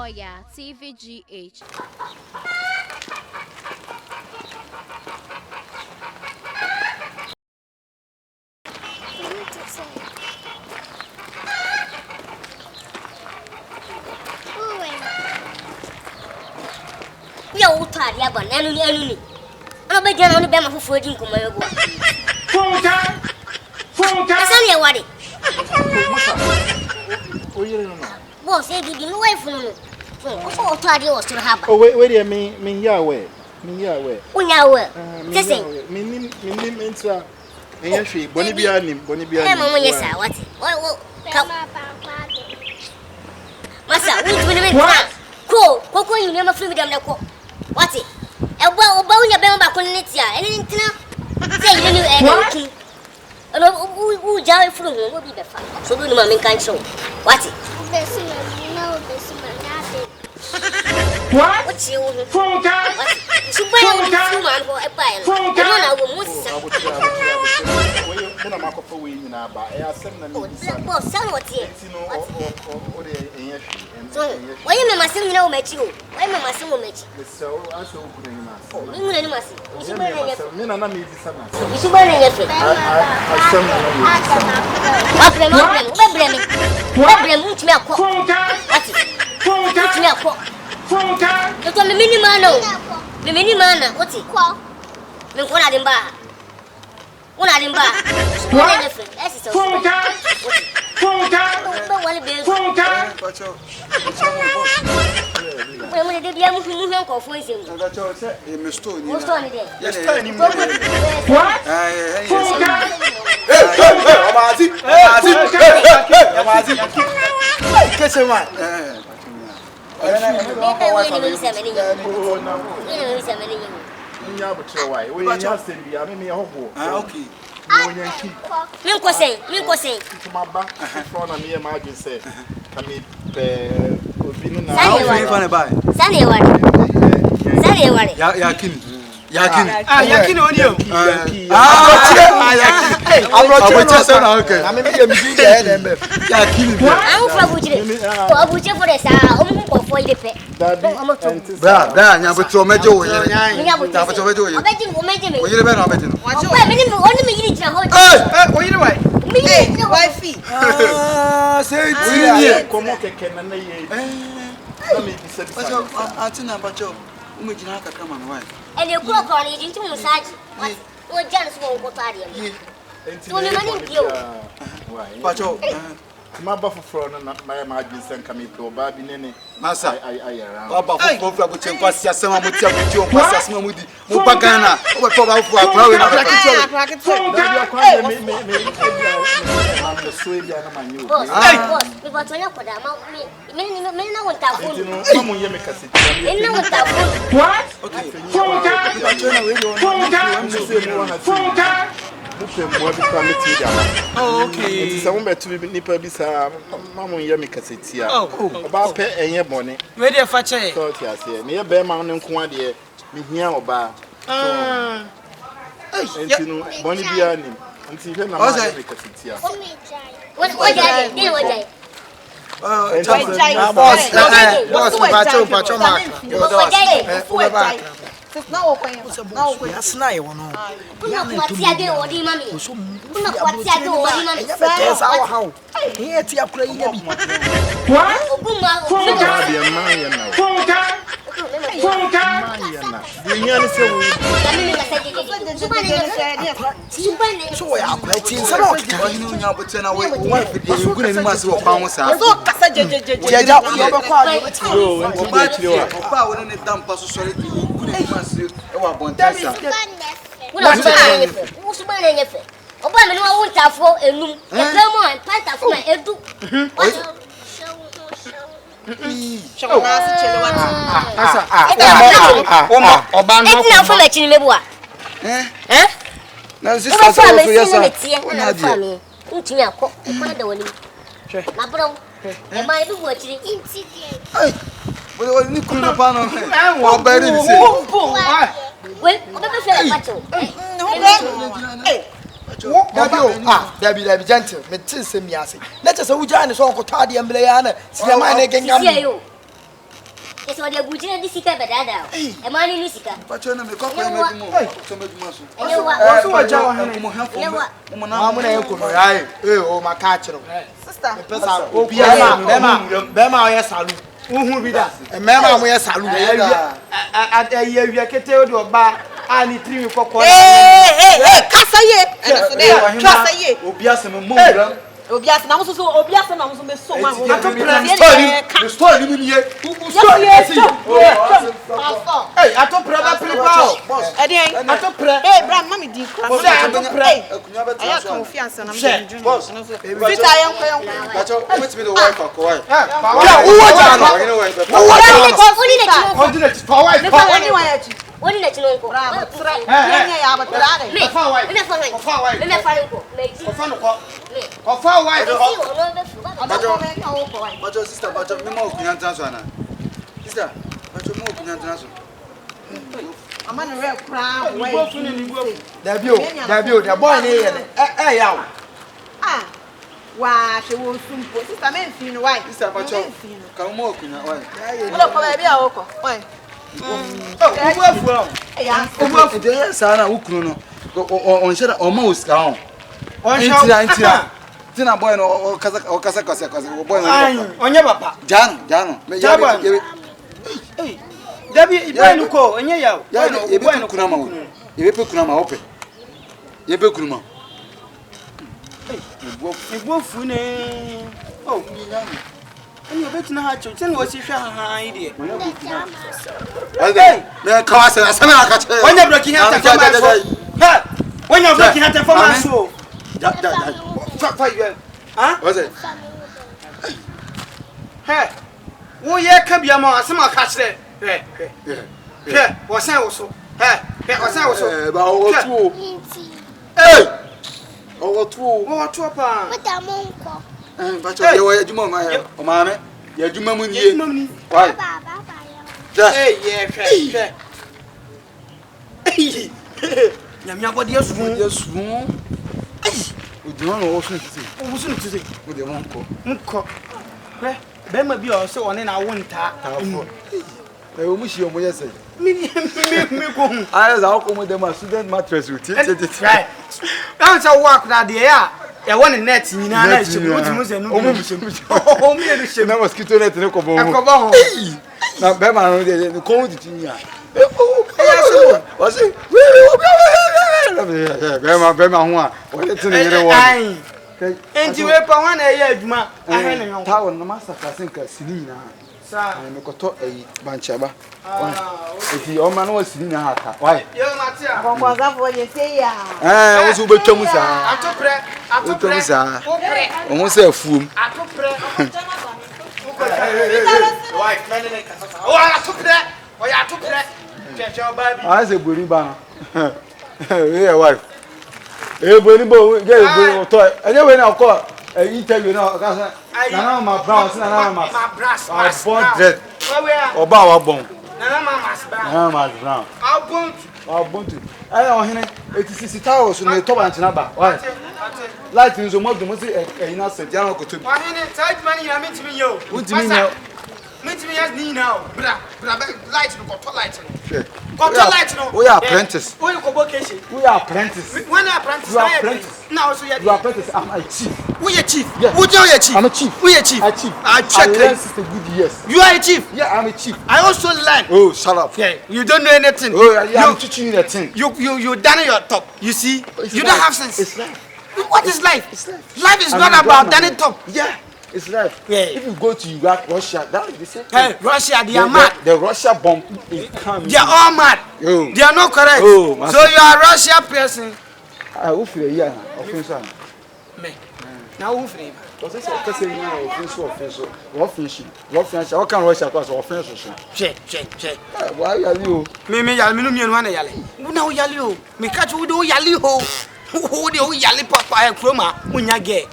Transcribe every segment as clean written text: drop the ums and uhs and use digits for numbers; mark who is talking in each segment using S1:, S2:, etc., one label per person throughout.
S1: Oya TVGH.
S2: We are all tired, yeah, but enemy. I'm a beginner on the Bama for 14 come over. That's only a wedding. Boss, I give you no way from you. So tired you was to have.
S3: Oh, wait, I mean, Yahweh. Mean Yahweh.
S2: When you were. Just saying.
S3: Mean, Bonibia.
S2: Yes, sir. What? Massa, we will make Coco, you never free with them. What's it? A bone your bell back on it, and anything say you knew anything. Who jar fruit will be the fun. So do the mammy can't show. What's it? What's you? To buy a man for a buy. I will most why you must know met you? Why must you met you? So I saw what's it called? One at the bar. One at the bar.
S4: Yakin on you.
S3: I'm not okay. I'm
S2: and you cook on it into massage. What Jan's won't go tired.
S3: My buffer from my margins and come to Baby Nene. Massa, I okay. Someone better be nipper bisa Mamma Yamikasia. Oh, about pay and your money.
S4: Where the fatche?
S3: So, yes, near Bear Mountain Quadia, me here or bar. Bonnie Bianim, and see them. What
S5: now that's not one. Debbie gentle, Metis and Yassi. Let us a Ujan is Uncle Tardy and Blayana. See a man again.
S2: It's what the Gujina Disika Badada. A man in Nisika.
S6: But you're not a cock. And
S2: you
S5: Also a job. Oh, my catcher.
S7: Sister.
S5: Bema, yes, I who be that? A man, yes, I at a year, you can tell your bar. I need 3 or 4 quarters.
S7: Hey, Cassaye. Cassaye.
S6: Obias and Mom.
S7: Obias, now so Obias and I'm so much.
S6: The story you here.
S5: Hey, I told Brother Prepare.
S7: I told pray. Hey, Bram, Mammy, dear. I don't pray. I have confiance and I'm saying, boss. Fit I am.
S6: But what's me the wife of Kawhi?
S2: What did you know?
S6: But your sister, but your memo can transfer. Sister, but your mom can transfer.
S7: I'm on a real crown.
S5: Debut, the boy here. Hey,
S7: Ah, why she will soon put sister men feel white.
S6: Sister, but your come walk in a way.
S7: Look, baby, I'll go. Why?
S6: Sana Ukuno on shed almost down. Tina boy or Kazaka boy
S5: on your papa.
S6: Jano,
S5: Hey, Debbie, Ibanuko, and Yao,
S6: Kunama. You put Kunama open. You put Kunama.
S5: You wolf, oh, and you bet not to tell what you shall hide.
S6: Okay, then Kawasa,
S5: when you're breaking out the phone, when you're breaking out the phone, huh?
S6: Was it?
S5: Hey, oh, yeah, come your mom, some are catch there. Yeah, was I also? Hey, was I also?
S6: About 2. Hey, over 2.
S5: Oh, 2 pounds.
S2: What a monk.
S6: But you were your mamma. You do mammy. Why?
S2: Hey,
S5: yeah. Yamia body is swoon.
S6: We don't know what to say. With the uncle.
S5: There may be also on in our winter.
S6: I wish you were say.
S5: Me go.
S6: I was out with them, a student mattress with it.
S5: Right. That's a walk that they are. I want a net in an
S6: mosquito net in a cobo. Now, Bema, the cold it. Was it? Bema, what it's in the one.
S5: And you were one a year, ma. I had a
S6: tower, no master, I think, a Selina. I'm a coto a banchaba. If the old man was sitting a hat, why?
S7: Was up what you say?
S6: I was over Thomas. Almost a fool. I say, Buriba. Hey, wife. Hey, Buribo, get toy. And then when I call, I interview now, I know my brown, and I'm my brass. I born dead. Or bow a bone. Mamma's brown. I'll bump it. I don't know. It is 60 towers in the top and number. Why? Light is a more than a innocent young to me.
S5: I mean to me, yo.
S6: What do you mean now?
S5: Meet me as me now. Light,
S6: we are apprentices.
S5: We are apprentices.
S6: We are apprentices.
S5: When I apprentice,
S6: you are apprentice.
S5: Now, so
S6: you are apprentice. I'm a chief.
S5: We are chief.
S6: Yes.
S5: Who are you chief?
S6: I'm a chief.
S5: We are chief.
S6: A chief.
S5: I check
S6: it. Good years.
S5: You are a chief.
S6: Yeah, I'm a chief.
S5: I also learn.
S6: Oh, shut up.
S5: Yeah, you don't know anything.
S6: Oh, yeah, I'm teaching you the thing.
S5: You done your top. You see, you don't have sense.
S6: It's life.
S5: What is life?
S6: It's life.
S5: Life is not about done top.
S6: Yeah. It's life.
S5: Yeah.
S6: If you go to Iraq, Russia, that is the same thing.
S5: Hey, Russia, they are mad.
S6: The Russia bomb is coming.
S5: They are all mad.
S6: Oh.
S5: They are not correct.
S6: Oh,
S5: so you are a Russia person.
S6: I will feel yeah. Offensive.
S5: Me. Now who free?
S6: Because it's a person now offensive. Offensive. How can Russia cause offensive?
S5: Check.
S6: Why are you?
S5: Me no me no yale. Now yale o. Me catch we do yale ho. Who do yale papa e kroma unya ge.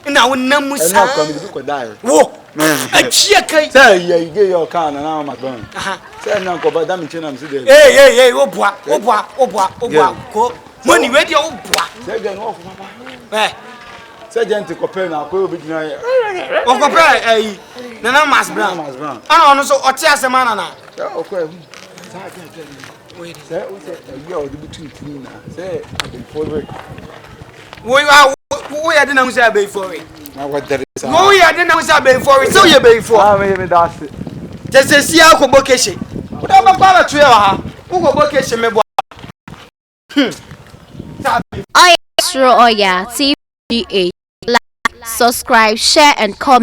S5: Na wonam musa.
S6: Na come you go die.
S5: Wo. A chia kai.
S6: Say you get your car na now McDonald. Say na go ba dam chinam see there.
S5: Hey, wo boa. Ko. Money we dey wo boa.
S6: Say again wo for papa.
S5: Eh.
S6: Say gente ko pe na ko obi gina.
S5: Wo ko pe Nana Mas Brown. Ana ono so oti asema na na.
S6: Okay. Say you are the between na. Say before we.
S5: We are the na say before we.
S6: Na what there is.
S5: We are the na say before we. So you before.
S6: Ah me that's it.
S5: Just see how ko bokeshe. Wo da ba ba tue ha. Wo ko bokeshe me bo.
S1: Oya TVGH. Like, subscribe, share, and comment.